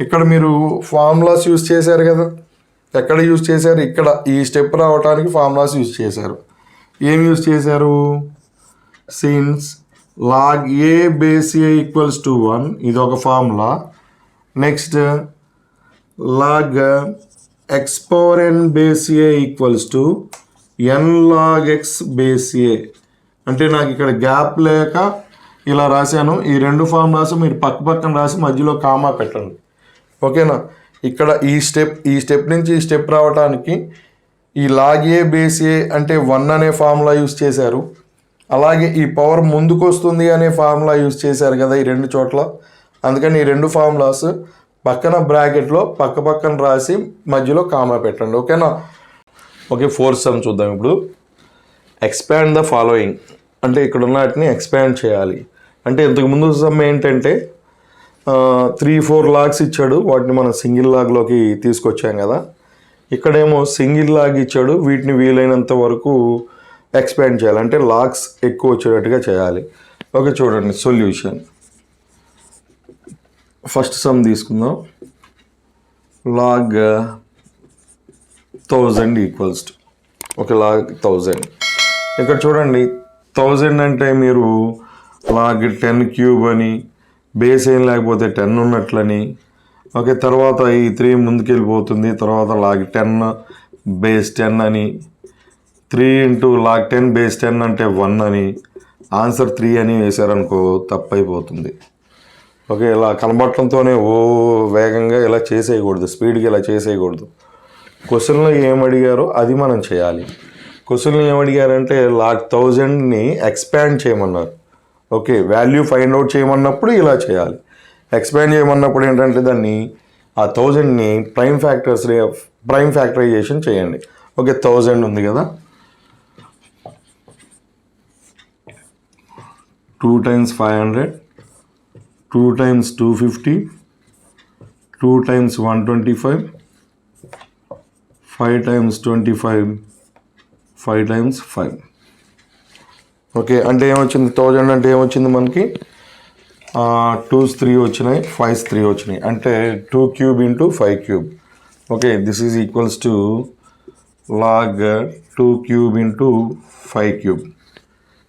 [SPEAKER 1] ఇక్కడ మీరు ఫార్ములాస్ యూజ్ చేశారు కదా, ఎక్కడ యూజ్ చేశారు, ఇక్కడ ఈ స్టెప్ రావడానికి ఫార్ములాస్ యూజ్ చేశారు. ఏం యూజ్ చేశారు, since log a base a equals to 1 ఇది ఒక formula. Next log x power n base a equals to n log x base a. అంటే నాకు ఇక్కడ గ్యాప్ లేక ఇలా రాశాను. ఈ రెండు ఫార్ములాస్ మీరు పక్క పక్కన రాసి మధ్యలో కామా పెట్టండి. ఓకేనా, ఇక్కడ ఈ స్టెప్ నుంచి ఈ స్టెప్ రావడానికి ఈ log a బేస్ a అంటే 1 అనే ఫార్ములా యూజ్ చేశారు. అలాగే ఈ పవర్ ముందుకు వస్తుంది అనే ఫార్ములా యూజ్ చేశారు కదా ఈ రెండు చోట్ల. అందుకని ఈ రెండు ఫార్ములాస్ పక్కన బ్రాకెట్లో పక్క పక్కన రాసి మధ్యలో కామా పెట్టండి. ఓకేనా. ఓకే, ఫోర్త్ సమ్ చూద్దాం ఇప్పుడు. ఎక్స్పాండ్ ద ఫాలోయింగ్ అంటే ఇక్కడ ఉన్న వాటిని ఎక్స్పాండ్ చేయాలి. అంటే ఇంతకుముందు సమ్ ఏంటంటే 3-4 లాగ్స్ ఇచ్చాడు, వాటిని మనం సింగిల్ లాగ్లోకి తీసుకొచ్చాం కదా. ఇక్కడేమో సింగిల్ లాగ్ ఇచ్చాడు, వీటిని వీలైనంత వరకు ఎక్స్పాండ్ చేయాలి, అంటే లాగ్స్ ఎక్కువ వచ్చేటట్టుగా చేయాలి. ఓకే, చూడండి సొల్యూషన్. ఫస్ట్ సమ్ తీసుకుందాం. log 1000 equals to okay log 1000. ఇక్కడ చూడండి 1000 అంటే మీరు log 10 క్యూబ్ అని, బేస్ ఏం లేకపోతే 10 ఉన్నట్లని. ఓకే, తర్వాత ఈ 3 ముందుకెళ్ళిపోతుంది, తర్వాత log 10 బేస్ 10 అని, 3 ఇంటూ log 10 బేస్ 10 అంటే 1 అని, ఆన్సర్ 3 అని వేశారనుకో తప్పైపోతుంది. ఓకే, ఇలా కనబడటంతోనే వేగంగా ఇలా చేసేయకూడదు, స్పీడ్గా ఇలా చేసేయకూడదు. క్వశ్చన్లో ఏం అడిగారో అది మనం చేయాలి. క్వశ్చన్లో ఏమడిగారంటే log 1000ని ఎక్స్పాండ్ చేయమన్నారు. ఓకే, వాల్యూ ఫైండ్ అవుట్ చేయమన్నప్పుడు ఇలా చేయాలి. ఎక్స్పాండ్ చేయమన్నప్పుడు ఏంటంటే దాన్ని ఆ 1000ని ప్రైమ్ ఫ్యాక్టరైజేషన్ చేయండి. ఓకే, 1000 ఉంది కదా, 2 times 500, 2 times 250, 2 times 125, 5 times 25, 5 times 5. Okay, అంటే ఏమొచ్చింది 1000 అంటే ఏమొచ్చింది మనకి 2s 3 వచ్చినాయి, 5s 3 వచ్చినాయి, అంటే 2 cube into 5 cube. Okay, this is equals to log 2 cube into 5 cube.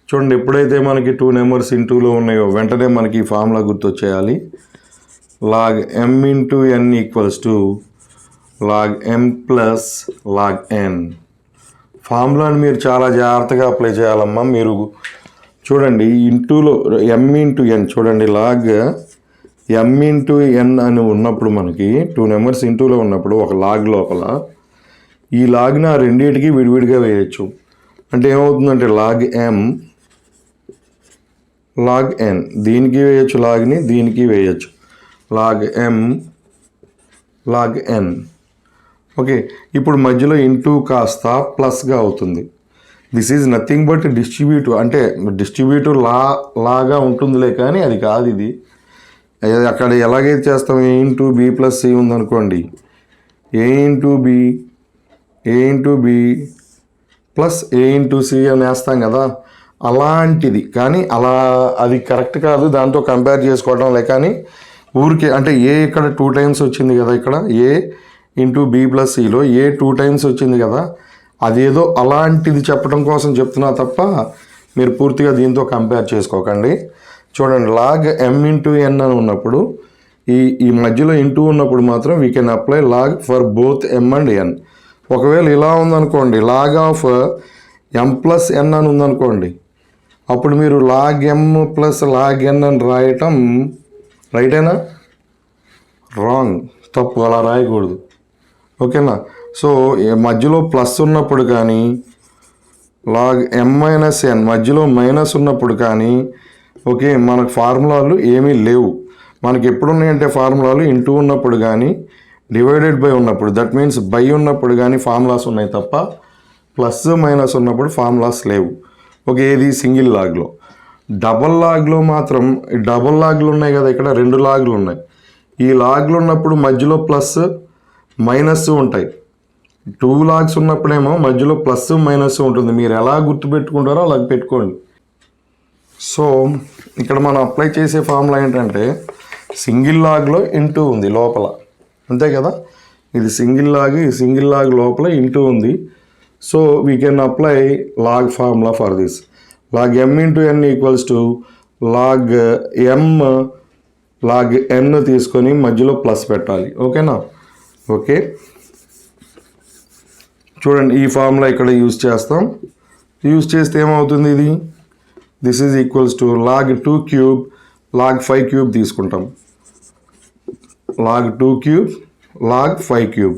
[SPEAKER 1] చూడండి, ఎప్పుడైతే మనకి 2 నెంబర్స్ ఇంటూలో ఉన్నాయో వెంటనే మనకి ఫార్ములా గుర్తొచ్చేయాలి. log m into n equals to log m plus log n. ఫార్ములాని మీరు చాలా జాగ్రత్తగా అప్లై చేయాలమ్మా. మీరు చూడండి ఇంటూలో m ఇంటూ n చూడండి, log m ఇంటూ n అని ఉన్నప్పుడు మనకి 2 నెంబర్స్ ఇంటూలో ఉన్నప్పుడు ఒక లాగ్ లోపల ఈ లాగ్ని ఆ రెండింటికి విడివిడిగా వేయచ్చు. అంటే ఏమవుతుందంటే log m log n, దీనికి వేయచ్చు లాగ్ని, దీనికి వేయచ్చు, log m log n. Okay, ఇప్పుడు మధ్యలో ఇంటూ కాస్త ప్లస్గా అవుతుంది. This is nothing but distributive, అంటే డిస్ట్రిబ్యూటివ్ లాగా ఉంటుందిలే కానీ అది కాదు. ఇది అక్కడ ఎలాగైతే చేస్తాం, ఏ ఇంటూ బి ప్లస్ సి ఉందనుకోండి, ఏ ఇంటూ బి ప్లస్ ఏ ఇంటూ సి అని వేస్తాం కదా, అలాంటిది. కానీ అలా అది కరెక్ట్ కాదు, దాంతో కంపేర్ చేసుకోవడం కానీ ఊరికే అంటే ఏ ఇక్కడ 2 times వచ్చింది కదా, ఇక్కడ ఏ ఇంటూ బి ప్లస్ సిలో ఏ 2 times వచ్చింది కదా, అదేదో అలాంటిది చెప్పడం కోసం చెప్తున్నా తప్ప మీరు పూర్తిగా దీంతో కంపేర్ చేసుకోకండి. చూడండి, log m ఇంటూ n అని ఉన్నప్పుడు ఈ మధ్యలో ఇంటూ ఉన్నప్పుడు మాత్రం we can apply log for both m and n. ఒకవేళ ఇలా ఉందనుకోండి, log of m plus n అని ఉందనుకోండి, అప్పుడు మీరు log m plus log n అని రాయటం రైటేనా? రాంగ్, తప్పు, అలా రాయకూడదు. ఓకేనా. సో మధ్యలో ప్లస్ ఉన్నప్పుడు కానీ log m మైనస్ n మధ్యలో మైనస్ ఉన్నప్పుడు కానీ ఓకే మనకు ఫార్ములాలు ఏమీ లేవు. మనకి ఎప్పుడు ఉన్నాయంటే ఫార్ములాలు ఇంటూ ఉన్నప్పుడు కానీ డివైడెడ్ బై ఉన్నప్పుడు, దట్ మీన్స్ బై ఉన్నప్పుడు కానీ ఫార్ములాస్ ఉన్నాయి తప్ప ప్లస్ మైనస్ ఉన్నప్పుడు ఫార్ములాస్ లేవు. ఓకే, ఏది సింగిల్ లాగ్లో. డబల్ లాగ్లో మాత్రం డబల్ లాగ్లు ఉన్నాయి కదా, ఇక్కడ 2 లాగ్లు ఉన్నాయి. ఈ లాగ్లు ఉన్నప్పుడు మధ్యలో ప్లస్ మైనస్ ఉంటాయి. 2 లాగ్స్ ఉన్నప్పుడేమో మధ్యలో ప్లస్ మైనస్ ఉంటుంది. మీరు ఎలా గుర్తుపెట్టుకుంటారో అలా పెట్టుకోండి. సో ఇక్కడ మనం అప్లై చేసే ఫార్ములా ఏంటంటే సింగిల్ లాగ్లో ఇంటూ ఉంది లోపల, అంతే కదా. ఇది సింగిల్ లాగ్, ఈ సింగిల్ లాగ్ లోపల ఇంటూ ఉంది. So we can apply log formula for this. Log m into n equals to log m log n తీసుకొని మధ్యలో ప్లస్ పెట్టాలి. ఓకేనా? ఓకే, చూడండి ఈ ఫార్ములా ఇక్కడ యూజ్ చేస్తాం. యూజ్ చేస్తే ఏమవుతుంది, ఇది this is equals to log 2 cube log 5 cube తీసుకుంటాం. Log 2 cube log 5 cube.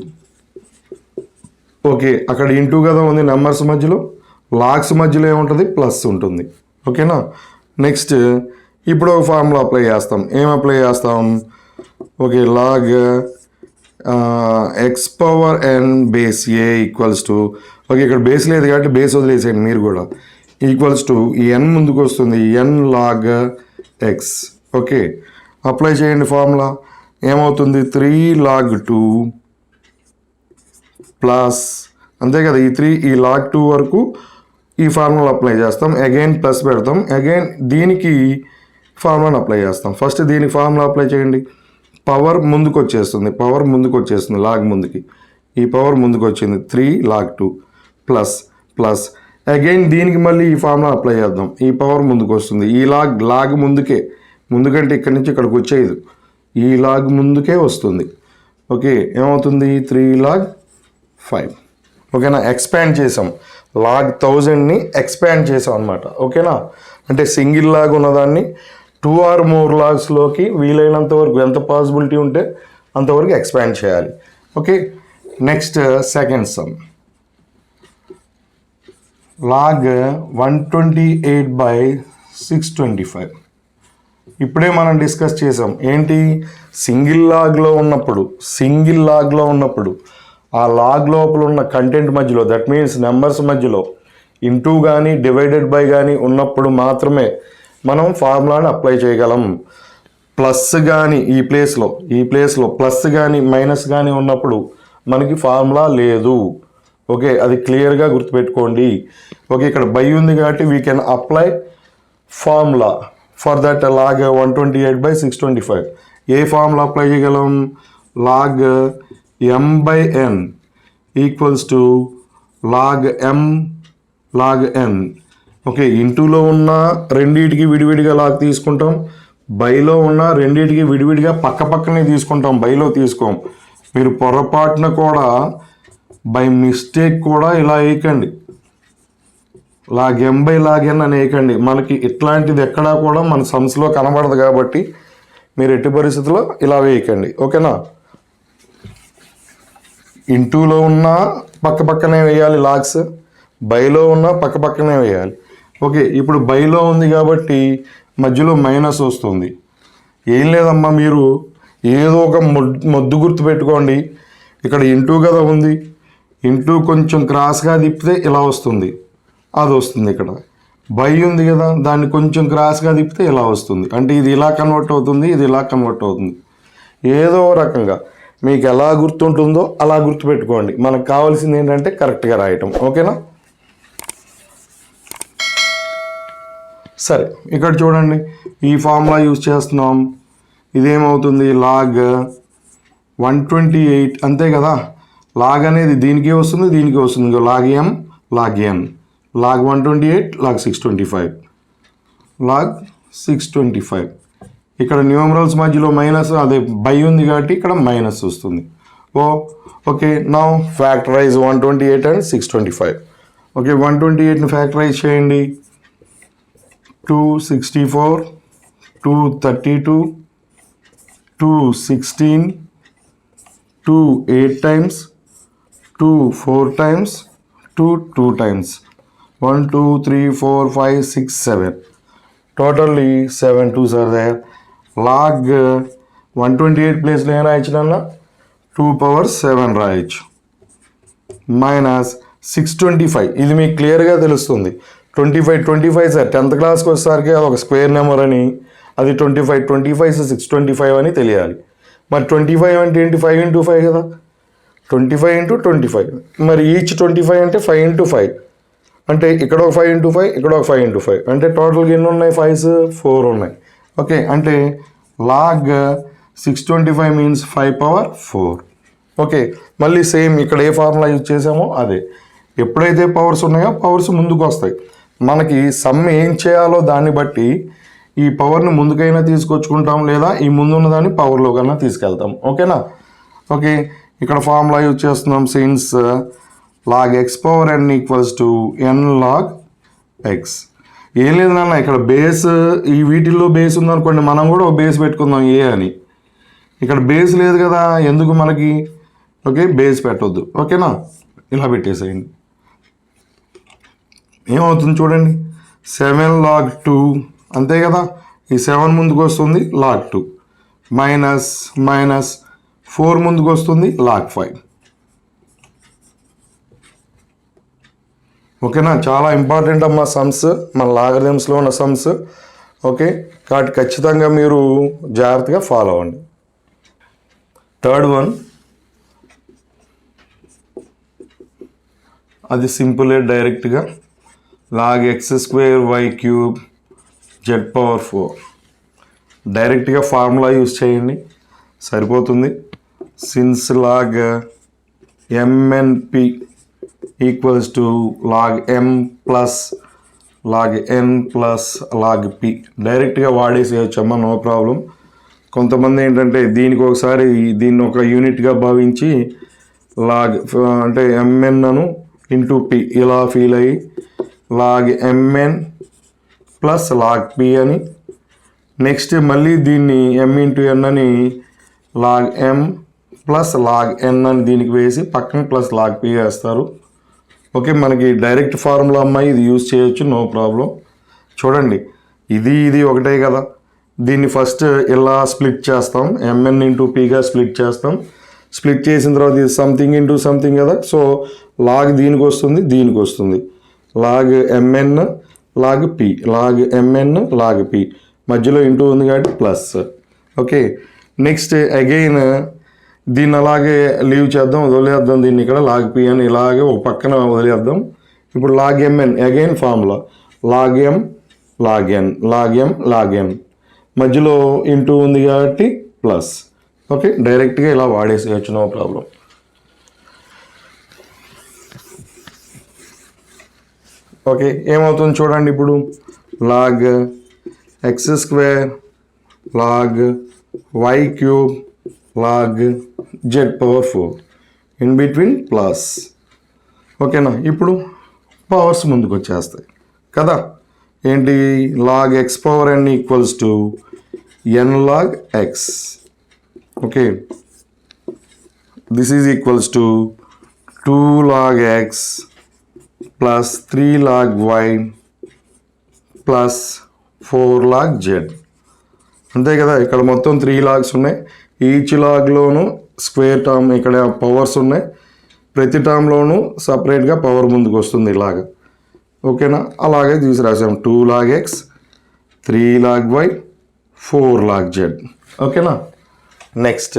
[SPEAKER 1] Okay, అక్కడ ఇంటూ కదా ఉంది నెంబర్స్ మధ్యలో, లాగ్స్ మధ్యలో ఏముంటుంది, ప్లస్ ఉంటుంది. ఓకేనా? నెక్స్ట్ ఇప్పుడు ఒక ఫార్ములా అప్లై చేస్తాం. ఏం అప్లై చేస్తాం? Okay, log x power n base a equals to, okay ఇక్కడ బేస్ లేదు కాబట్టి బేస్ వదిలేసేయండి మీరు కూడా, ఈక్వల్స్ టు ఈ n ముందుకు వస్తుంది n log x. Okay, apply చేయండి ఫార్ములా. ఏమవుతుంది, 3 లాగ్ 2 ప్లస్, అంతే కదా, ఈ 3 ఈ లాగ్ 2 వరకు ఈ ఫార్ములా అప్లై చేస్తాం. అగైన్ ప్లస్ పెడతాం, అగైన్ దీనికి ఫార్ములాని అప్లై చేస్తాం. ఫస్ట్ దీనికి ఫార్ములా అప్లై చేయండి. పవర్ ముందుకు వచ్చేస్తుంది లాగ్ ముందుకి, ఈ పవర్ ముందుకు వచ్చింది 3 లాగ్ 2 ప్లస్ ప్లస్, అగైన్ దీనికి మళ్ళీ ఈ ఫార్ములా అప్లై చేద్దాం. ఈ పవర్ ముందుకు వస్తుంది, ఈ లాగ్ ముందుకంటే ఇక్కడి నుంచి ఇక్కడికి వచ్చేది, ఈ లాగ్ ముందుకే వస్తుంది. ఓకే, ఏమవుతుంది, 3 లాగ్ 5. ఓకేనా? ఎక్స్పాండ్ చేసాం, లాగ్ 1000ని ఎక్స్పాండ్ చేసాం అనమాట. ఓకేనా? అంటే సింగిల్ లాగ్ ఉన్నదాన్ని 2 or more లాగ్స్లోకి వీలైనంత వరకు ఎంత పాసిబిలిటీ ఉంటే అంతవరకు ఎక్స్పాండ్ చేయాలి. Okay, next second sum. Log 128/625. ఇప్పుడే మనం డిస్కస్ చేసాం ఏంటి, సింగిల్ లాగ్లో ఉన్నప్పుడు ఆ లాగ్ లోపల ఉన్న కంటెంట్ మధ్యలో, దట్ మీన్స్ నెంబర్స్ మధ్యలో ఇంటూ కానీ డివైడెడ్ బై కానీ ఉన్నప్పుడు మాత్రమే మనం ఫార్ములాని అప్లై చేయగలం. ప్లస్ కానీ ఈ ప్లేస్లో ప్లస్ కానీ మైనస్ కానీ ఉన్నప్పుడు మనకి ఫార్ములా లేదు. ఓకే, అది క్లియర్గా గుర్తుపెట్టుకోండి. ఓకే, ఇక్కడ బై ఉంది కాబట్టి we can apply formula for that log 128/625. ఏ ఫార్ములా అప్లై చేయగలం, log m/n equals to log m log n. Okay, ఇంటూలో ఉన్న రెండింటికి విడివిడిగా లాగ్ తీసుకుంటాం, బైలో ఉన్న రెండింటికి విడివిడిగా పక్కనే తీసుకుంటాం, బైలో తీసుకోం. మీరు పొరపాటున కూడా బై మిస్టేక్ కూడా ఇలా వేయకండి, లాగ్ m/లాగ్ n అని వేయకండి. మనకి ఇట్లాంటిది ఎక్కడా కూడా మన సమ్స్లో కనబడదు కాబట్టి మీరు ఎట్టి పరిస్థితుల్లో ఇలా వేయకండి. ఓకేనా? ఇంటూలో ఉన్న పక్కనే వేయాలి లాగ్స్, బైలో ఉన్న పక్కనే వేయాలి. ఓకే, ఇప్పుడు బైలో ఉంది కాబట్టి మధ్యలో మైనస్ వస్తుంది. ఏం లేదమ్మా, మీరు ఏదో ఒక మొద్దు గుర్తు పెట్టుకోండి. ఇక్కడ ఇంటూ కదా ఉంది, ఇంటూ కొంచెం క్రాస్గా తిప్పితే ఇలా వస్తుంది, అది వస్తుంది. ఇక్కడ బై ఉంది కదా, దాన్ని కొంచెం క్రాస్గా తిప్పితే ఇలా వస్తుంది. అంటే ఇది ఇలా కన్వర్ట్ అవుతుంది, ఇది ఇలా కన్వర్ట్ అవుతుంది. ఏదో రకంగా మీకు ఎలా గుర్తుంటుందో అలా గుర్తుపెట్టుకోండి. మనకు కావాల్సింది ఏంటంటే కరెక్ట్గా రాయటం. ఓకేనా? సరే, ఇక్కడ చూడండి ఈ ఫార్ములా యూజ్ చేస్తున్నాం. ఇదేమవుతుంది, లాగ్ 128, అంతే కదా. లాగ్ అనేది దీనికి వస్తుంది, దీనికి వస్తుంది. Log m log n, log 128 log 625, log 625. ఇక్కడ న్యూమరల్స్ మధ్యలో మైనస్, అదే బై ఉంది కాబట్టి ఇక్కడ మైనస్ వస్తుంది. Okay, now factorize 128 and 625. Okay, 128ని ఫ్యాక్టరైజ్ చేయండి. 264, 232, 216, 2 8 times, 2 4 times, 2 2 times. 1 2 3 4 5 6 7. Totally 7 2s are there. Log 128 ప్లేస్లో ఏం రాయించినా 2^7 రాయొచ్చు. మైనస్ 625. ఇది మీకు క్లియర్గా తెలుస్తుంది. 25 సార్ 10th క్లాస్కి వచ్చేసరికి అది ఒక స్క్వేర్ నెంబర్ అని, అది 25 625 అని తెలియాలి. మరి 25 అంటే ఏంటి, 5 into 5 కదా, 25 into 25. మరి ఈచ్ 25 అంటే 5 into 5. అంటే ఇక్కడ ఒక 5 × 5, ఇక్కడ ఒక 5 × 5, అంటే టోటల్గా ఎన్ని ఉన్నాయి? 5s 4 ఉన్నాయి. ఓకే, అంటే లాగ్ 625 మీన్స్ 5^4. ఓకే, మళ్ళీ సేమ్ ఇక్కడ ఏ ఫార్ములా యూజ్ చేసామో అదే. ఎప్పుడైతే పవర్స్ ఉన్నాయో పవర్స్ ముందుకు వస్తాయి. మనకి సమ్ ఏం చేయాలో దాన్ని బట్టి ఈ పవర్ని ముందుకైనా తీసుకొచ్చుకుంటాం, లేదా ఈ ముందున్న దాన్ని పవర్లో కన్నా తీసుకెళ్తాం. ఓకేనా? ఓకే, ఇక్కడ ఫార్ములా యూజ్ చేస్తున్నాం. Since log x⁴n = n log x. ఏం లేదు నాన్న, ఇక్కడ బేస్ ఈ వీటిల్లో బేస్ ఉందనుకోండి, మనం కూడా ఒక బేస్ పెట్టుకుందాం ఏ అని. ఇక్కడ బేస్ లేదు కదా, ఎందుకు మనకి? ఓకే, బేస్ పెట్టొద్దు. ఓకేనా? ఇలా పెట్టేసేయండి. ఏమవుతుంది చూడండి, 7 log 2 అంతే కదా, ఈ 7 ముందుకు వస్తుంది log 2 మైనస్ 4 ముందుకు వస్తుంది log 5. ఓకేనా? చాలా ఇంపార్టెంట్ అమ్మా సమ్స్, మన లాగరిథమ్స్లో ఉన్న సమ్స్. ఓకే, కాబట్టి ఖచ్చితంగా మీరు జాగ్రత్తగా ఫాలో అవ్వండి. థర్డ్ వన్, అది సింపులే, డైరెక్ట్గా log x² y³ z⁴. డైరెక్ట్గా ఫార్ములా యూజ్ చేయండి, సరిపోతుంది. Since log mnp = log m plus log n plus log p. డైరెక్ట్గా వాడేసేయచ్చమ్మా, నో ప్రాబ్లం. కొంతమంది ఏంటంటే దీనికి ఒకసారి దీన్ని ఒక యూనిట్గా భావించి లాగ్ అంటే mn అను ఇంటూ p ఇలా ఫీల్ అయ్యి log mn plus log p అని, నెక్స్ట్ మళ్ళీ దీన్ని m × n అని log m plus log n అని దీనికి వేసి పక్కన ప్లస్ log p వేస్తారు. ఓకే, మనకి డైరెక్ట్ ఫార్ములా అమ్మాయి, ఇది యూజ్ చేయొచ్చు, నో ప్రాబ్లం. చూడండి, ఇది ఒకటే కదా, దీన్ని ఫస్ట్ ఇలా స్ప్లిట్ చేస్తాం, mn × pగా స్ప్లిట్ చేస్తాం. స్ప్లిట్ చేసిన తర్వాత ఇది సంథింగ్ ఇంటూ సంథింగ్ కదా, సో లాగ్ దీనికి వస్తుంది, దీనికి వస్తుంది. log mn log p, log mn log p, మధ్యలో ఇంటూ ఉంది కాబట్టి ప్లస్. ఓకే, నెక్స్ట్ అగైన్ దీన్ని అలాగే లీవ్ చేద్దాం, వదిలేద్దాం. దీన్ని ఇక్కడ log p అని ఇలాగే ఒక పక్కన వదిలేద్దాం. ఇప్పుడు log mn again formula log m log n log m log n, మధ్యలో ఇంటూ ఉంది కాబట్టి ప్లస్. ఓకే, డైరెక్ట్గా ఇలా వాడేసేయచ్చు, నో ప్రాబ్లం. ఓకే, ఏమవుతుంది చూడండి ఇప్పుడు, log x² log y³ log z⁴, in between plus. ఓకేనా? ఇప్పుడు పవర్స్ ముందుకు వచ్చేస్తాయి కదా. ఏంటి? log x⁴n = n log x. Okay, this is equals to 2 log x plus 3 log y plus 4 log z. అంతే కదా, ఇక్కడ మొత్తం 3 లాగ్స్ ఉన్నాయి. ఈచ్ లాగ్లోనూ స్క్వేర్ టర్మ్, ఇక్కడ పవర్స్ ఉన్నాయి. ప్రతి టర్మ్లోనూ సపరేట్గా పవర్ ముందుకు వస్తుంది ఇలాగ. ఓకేనా? అలాగే తీసి రాసాం 2 log x 3 log y 4 log z. ఓకేనా? నెక్స్ట్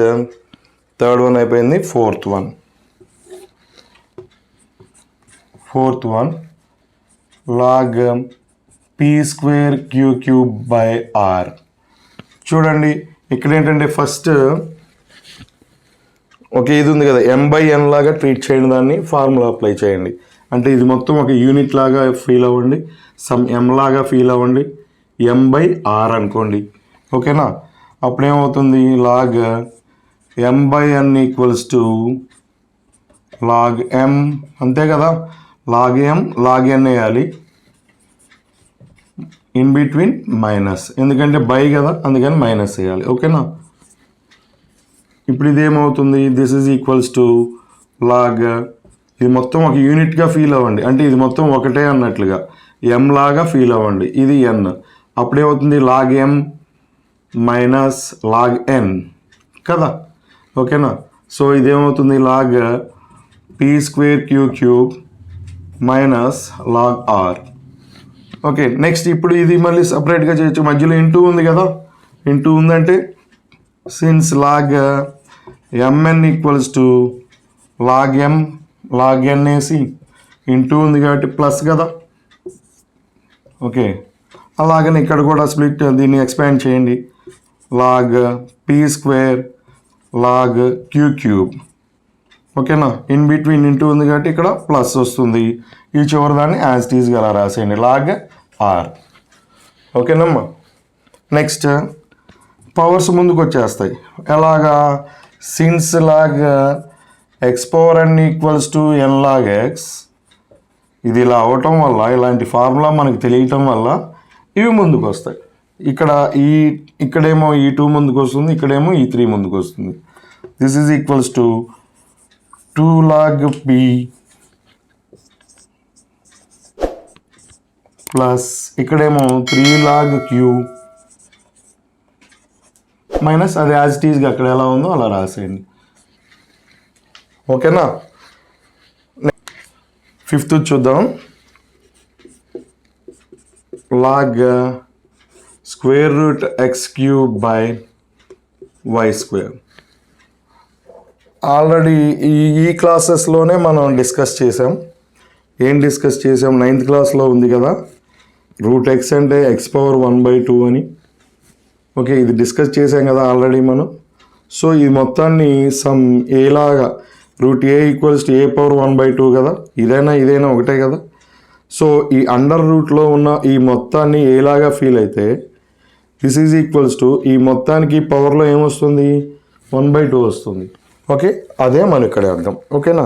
[SPEAKER 1] థర్డ్ వన్ అయిపోయింది. Fourth one log p² q³ r. చూడండి, ఇక్కడ ఏంటంటే ఫస్ట్ ఓకే ఇది ఉంది కదా, m/n లాగా ట్రీట్ చేయండి, దాన్ని ఫార్ములా అప్లై చేయండి. అంటే ఇది మొత్తం ఒక యూనిట్ లాగా ఫీల్ అవ్వండి, సమ్ m లాగా ఫీల్ అవ్వండి, m/r అనుకోండి. ఓకేనా? అప్పుడేమవుతుంది, log m/n = log m, అంతే కదా, log m log n వేయాలి, ఇన్ బిట్వీన్ మైనస్, ఎందుకంటే బై కదా అందుకని మైనస్ వేయాలి. ఓకేనా? ఇప్పుడు ఇదేమవుతుంది, this is equals to log, ఇది మొత్తం ఒక యూనిట్గా ఫీల్ అవ్వండి, అంటే ఇది మొత్తం ఒకటే అన్నట్లుగా m లాగా ఫీల్ అవ్వండి, ఇది n. అప్పుడేమవుతుంది, log m minus log n కదా. ఓకేనా? సో ఇదేమవుతుంది, log p² q³ minus log r. Okay, next ఇప్పుడు ఇది మళ్ళీ సపరేట్గా చేయొచ్చు, మధ్యలో ఇంటూ ఉంది కదా, ఇంటూ ఉందంటే since log mn = log m log n వేసి ఇంటూ ఉంది కాబట్టి ప్లస్ కదా. ఓకే, అలాగని ఇక్కడ కూడా స్ప్లిట్ దీన్ని ఎక్స్పాండ్ చేయండి. Log P square log Q cube. ఓకేనా, ఇన్ బిట్వీన్ ఇంటూ ఉంది కాబట్టి ఇక్కడ ప్లస్ వస్తుంది. ఈ చివరి దాన్ని యాజ్ ఇట్ ఈజ్గా అలా రాసేయండి, లాగ్ ఆర్. ఓకేనమ్మా. నెక్స్ట్ పవర్స్ ముందుకు వచ్చేస్తాయి. ఎలాగా, since log X power N equals to N log X. ఇది ఇలా అవటం వల్ల, ఇలాంటి ఫార్ములా మనకు తెలియటం వల్ల ఇవి ముందుకు వస్తాయి. ఇక్కడేమో ఈ 2 ముందుకు వస్తుంది, ఇక్కడేమో ఈ 3 ముందుకు వస్తుంది. This is equals to 2 log p plus ఇక్కడేమో 3 log q మైనస్ అది యాజ్ ఇట్ ఈజ్గా అక్కడ ఎలా ఉందో అలా రాసేయండి. ఓకేనా. 5th చూద్దాం. Log square root x cube by y square. Already ఈ క్లాసెస్లోనే మనం డిస్కస్ చేసాం. ఏం డిస్కస్ చేసాం, 9th క్లాస్లో ఉంది కదా, రూట్ ఎక్స్ అంటే ఎక్స్ పవర్ 1/2 అని. ఓకే, ఇది డిస్కస్ చేసాం కదా ఆల్రెడీ మనం. సో ఈ మొత్తాన్ని సమ్ ఏలాగా root a equals to a power 1/2 కదా, ఇదైనా ఒకటే కదా. సో ఈ అండర్ రూట్లో ఉన్న ఈ మొత్తాన్ని ఏలాగా ఫీల్ అయితే దిస్ ఈజ్ ఈక్వల్స్ టు ఈ మొత్తానికి పవర్లో ఏమొస్తుంది, 1/2 వస్తుంది. ఓకే, అదే మనం ఇక్కడ అర్థం. ఓకేనా.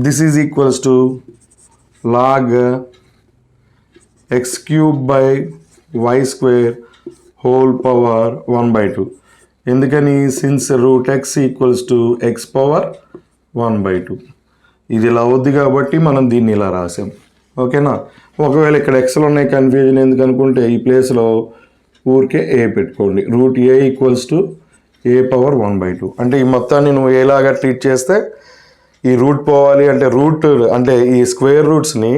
[SPEAKER 1] This is equals to log x cube by y square whole power 1/2. ఎందుకని, since root x equals to x power 1/2. ఇది ఇలా అవుద్ది కాబట్టి మనం దీన్ని ఇలా రాసాం. ఓకేనా. ఒకవేళ ఇక్కడ ఎక్స్లు ఉన్నాయి, కన్ఫ్యూజన్ ఎందుకు అనుకుంటే ఈ ప్లేస్లో ఊరికే ఏ పెట్టుకోండి. Root a equals to a power 1/2. అంటే ఈ మొత్తాన్ని నువ్వు ఏలాగా ట్రీట్ చేస్తే ఈ రూట్ పోవాలి అంటే రూట్ అంటే ఈ స్క్వేర్ రూట్స్ని,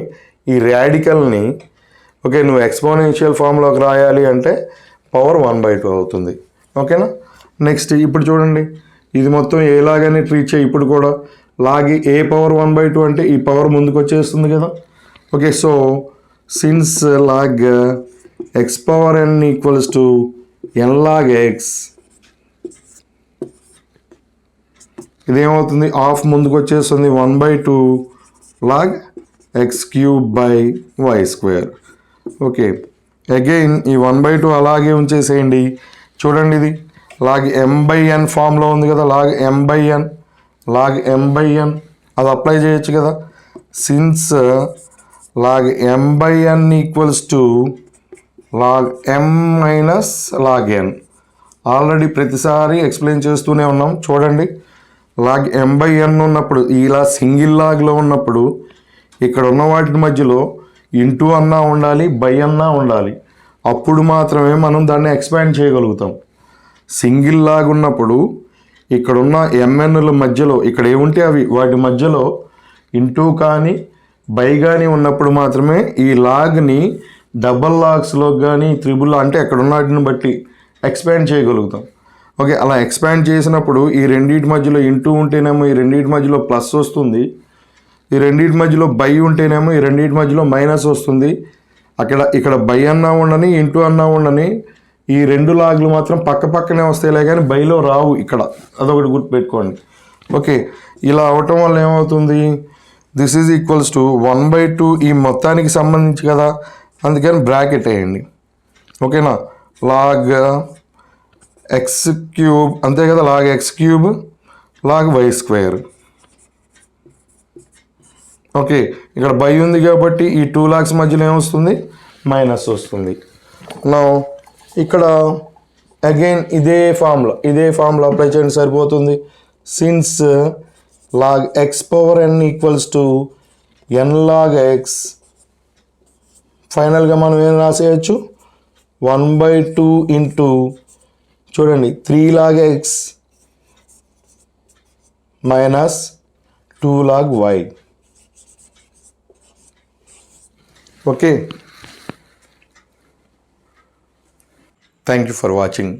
[SPEAKER 1] ఈ ర్యాడికల్ని, ఓకే, నువ్వు ఎక్స్పోనెన్షియల్ ఫామ్లోకి రాయాలి అంటే పవర్ 1/2 అవుతుంది. ఓకేనా. నెక్స్ట్ ఇప్పుడు చూడండి, ఇది మొత్తం ఏలాగానే ట్రీట్ చేయి. ఇప్పుడు కూడా లాగి ఏ పవర్ 1/2 అంటే ఈ పవర్ ముందుకు వచ్చేస్తుంది కదా. Okay, so since log X power N equals to N log x, ఇదేమవుతుంది, హాఫ్ ముందుకు వచ్చేస్తుంది, 1/2 log x cube by y square. Okay, again ఈ 1/2 అలాగే ఉంచేసేయండి. చూడండి, ఇది లాగ్ m/n ఫామ్లో ఉంది కదా, లాగ్ m/n అది అప్లై చేయొచ్చు కదా. Since log m/n equals to log m minus log n. Already ప్రతిసారి ఎక్స్ప్లెయిన్ చేస్తూనే ఉన్నాం. చూడండి, లాగ్ m/n ఉన్నప్పుడు, ఇలా సింగిల్ లాగ్లో ఉన్నప్పుడు ఇక్కడ ఉన్న వాటి మధ్యలో ఇంటూ అన్నా ఉండాలి, బై అన్నా ఉండాలి. అప్పుడు మాత్రమే మనం దాన్ని ఎక్స్పాండ్ చేయగలుగుతాం. సింగిల్ లాగ్ ఉన్నప్పుడు ఇక్కడున్న ఎంఎన్ల మధ్యలో ఇక్కడ ఏముంటే అవి వాటి మధ్యలో ఇంటూ కానీ బై కానీ ఉన్నప్పుడు మాత్రమే ఈ లాగ్ని డబల్ లాగ్స్లో కానీ త్రిబుల్ అంటే అక్కడ ఉన్న వాటిని బట్టి ఎక్స్పాండ్ చేయగలుగుతాం. ఓకే, అలా ఎక్స్పాండ్ చేసినప్పుడు ఈ రెండింటి మధ్యలో ఇంటూ ఉంటేనేమో ఈ రెండింటి మధ్యలో ప్లస్ వస్తుంది, ఈ రెండింటి మధ్యలో బై ఉంటేనేమో ఈ రెండింటి మధ్యలో మైనస్ వస్తుంది. ఇక్కడ బై అన్నా ఉండని, ఇంటూ అన్నా ఉండని, ఈ రెండు లాగ్లు మాత్రం పక్క పక్కనే వస్తాయిలే కానీ బైలో రావు ఇక్కడ, అదొకటి గుర్తుపెట్టుకోండి. ఓకే, ఇలా అవటం వల్ల ఏమవుతుంది, దిస్ ఈజ్ ఈక్వల్స్ టు 1/2 ఈ మొత్తానికి సంబంధించి కదా, అందుకని బ్రాకెట్ వేయండి. ఓకేనా. లాగ్ ఎక్స్ క్యూబ్ అంతే కదా, log x cube log y square. Okay, ఇక్కడ బై ఉంది కాబట్టి ఈ 2 లాగ్స్ మధ్యలో ఏమొస్తుంది, మైనస్ వస్తుంది. నా ఇక్కడ అగైన్ ఇదే ఫార్ములా అప్లై చేయండి, సరిపోతుంది. Since log X power N equals to N log x, ఫైనల్గా మనం ఏం రాసేయచ్చు, 1/2 ఇంటూ చూడండి 3 log x minus 2 log y. Okay, thank you for watching.